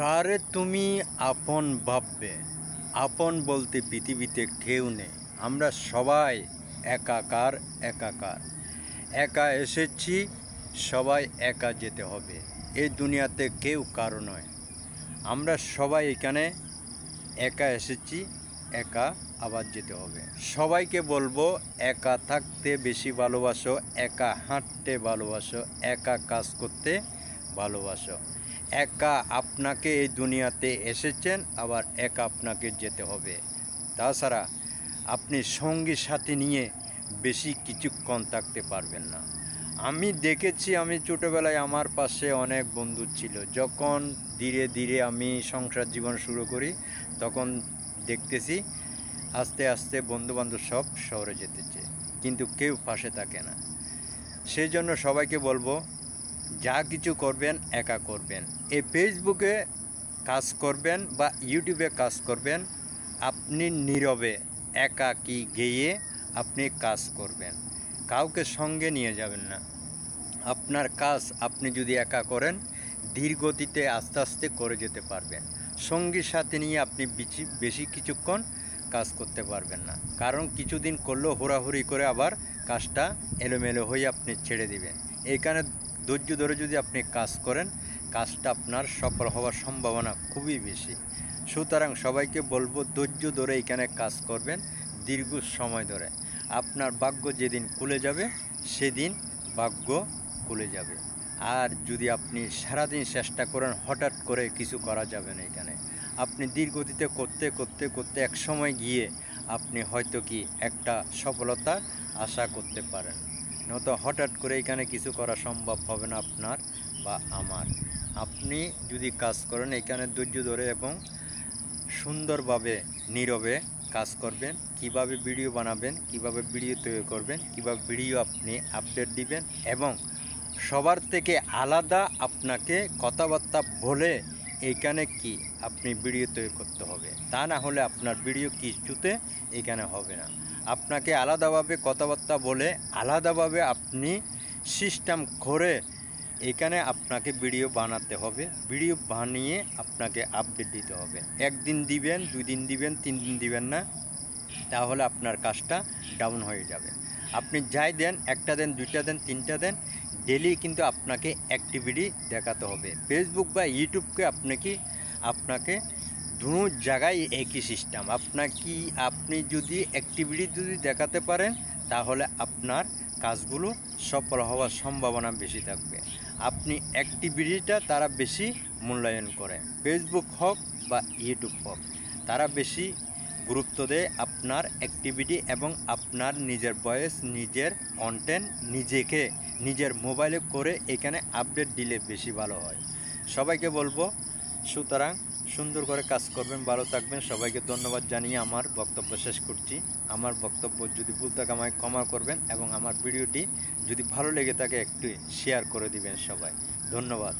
কারে তুমি আপন ভাববে? আপন বলতে পৃথিবীতে কেউ নেই। আমরা সবাই একাকার একাকার। একা এসেছি, সবাই একা যেতে হবে। এই দুনিয়াতে কেউ কারো নয়। আমরা সবাই এখানে একা এসেছি, একা আবার যেতে হবে। সবাইকে বলবো, একা থাকতে বেশি ভালোবাসো, একা হাঁটতে ভালোবাসো, একা কাজ করতে ভালোবাসো। একা আপনাকে এই দুনিয়াতে এসেছেন, আবার একা আপনাকে যেতে হবে। তাছাড়া আপনি সঙ্গী সাথী নিয়ে বেশি কিছুক্ষণ থাকতে পারবেন না। আমি দেখেছি, আমি ছোটোবেলায় আমার পাশে অনেক বন্ধু ছিল। যখন ধীরে ধীরে আমি সংসার জীবন শুরু করি, তখন দেখতেছি আস্তে আস্তে বন্ধুবান্ধব সব শহরে যেতেছে, কিন্তু কেউ পাশে থাকে না। সেই জন্য সবাইকে বলবো, যা কিছু করবেন একা করবেন। এই ফেসবুকে কাজ করবেন বা ইউটিউবে কাজ করবেন, আপনি নীরবে একাকী গেয়ে আপনি কাজ করবেন, কাউকে সঙ্গে নিয়ে যাবেন না। আপনার কাজ আপনি যদি একা করেন, ধীরগতিতে আস্তে আস্তে করে যেতে পারবেন। সঙ্গীর সাথে নিয়ে আপনি বেশি কিছুক্ষণ কাজ করতে পারবেন না, কারণ কিছুদিন করলেও হুড়াহুড়ি করে আবার কাজটা এলোমেলো হয়ে আপনি ছেড়ে দিবেন। এইখানে ধৈর্য ধরে যদি আপনি কাজ করেন, কাজটা আপনার সফল হওয়ার সম্ভাবনা খুবই বেশি। সুতরাং সবাইকে বলবো, ধৈর্য ধরে এখানে কাজ করবেন, দীর্ঘ সময় ধরে। আপনার ভাগ্য যেদিন খুলে যাবে, সেদিন ভাগ্য খুলে যাবে। আর যদি আপনি সারাদিন চেষ্টা করেন, হঠাৎ করে কিছু করা যাবে না। এখানে আপনি ধীরগতিতে করতে করতে করতে এক সময় গিয়ে আপনি হয়তো কি একটা সফলতা আশা করতে পারেন, নয়তো হঠাৎ করে এখানে কিছু করা সম্ভব হবে না আপনার বা আমার। আপনি যদি কাজ করেন এখানে ধৈর্য ধরে এবং সুন্দরভাবে নীরবে কাজ করবেন, কিভাবে ভিডিও বানাবেন, কিভাবে ভিডিও তৈরি করবেন, কিভাবে ভিডিও আপনি আপডেট দিবেন, এবং সবার থেকে আলাদা আপনাকে কথাবার্তা বলে এইখানে কি আপনি ভিডিও তৈরি করতে হবে। তা না হলে আপনার ভিডিও কিছুতে এখানে হবে না। আপনাকে আলাদাভাবে কথাবার্তা বলে আলাদাভাবে আপনি সিস্টেম করে এখানে আপনাকে ভিডিও বানাতে হবে। ভিডিও বানিয়ে আপনাকে আপডেট দিতে হবে। একদিন দিবেন, 2 দিন দিবেন, 3 দিন দিবেন না, তাহলে আপনার কাজটা ডাউন হয়ে যাবে। আপনি যাই দেন, 1টা দেন, 2টা দেন, 3টা দেন, ডেলি কিন্তু আপনাকে অ্যাক্টিভিটি দেখাতে হবে। ফেসবুক বা ইউটিউবকে আপনাকে দু জায়গায় একই সিস্টেম। আপনি যদি অ্যাক্টিভিটি যদি দেখাতে পারেন, তাহলে আপনার কাজগুলো সফল হওয়ার সম্ভাবনা বেশি থাকবে। আপনি অ্যাক্টিভিটিটা তারা বেশি মূল্যায়ন করে। ফেসবুক হোক বা ইউটিউব হোক, তারা বেশি গুরুত্ব দেয় আপনার অ্যাক্টিভিটি এবং আপনার নিজের ভয়েস, নিজের কন্টেন্ট নিজের মোবাইলে করে এখানে আপডেট দিলে বেশি ভালো হয়। সবাইকে বলবো, সুতরাং সুন্দর করে কাজ করবেন, ভালো থাকবেন। সবাইকে ধন্যবাদ জানিয়ে আমার বক্তব্য শেষ করছি। আমার বক্তব্য যদি ভুল থাকে আমায় ক্ষমা করবেন, এবং আমার ভিডিওটি যদি ভালো লেগে থাকে একটু শেয়ার করে দিবেন সবাই। ধন্যবাদ।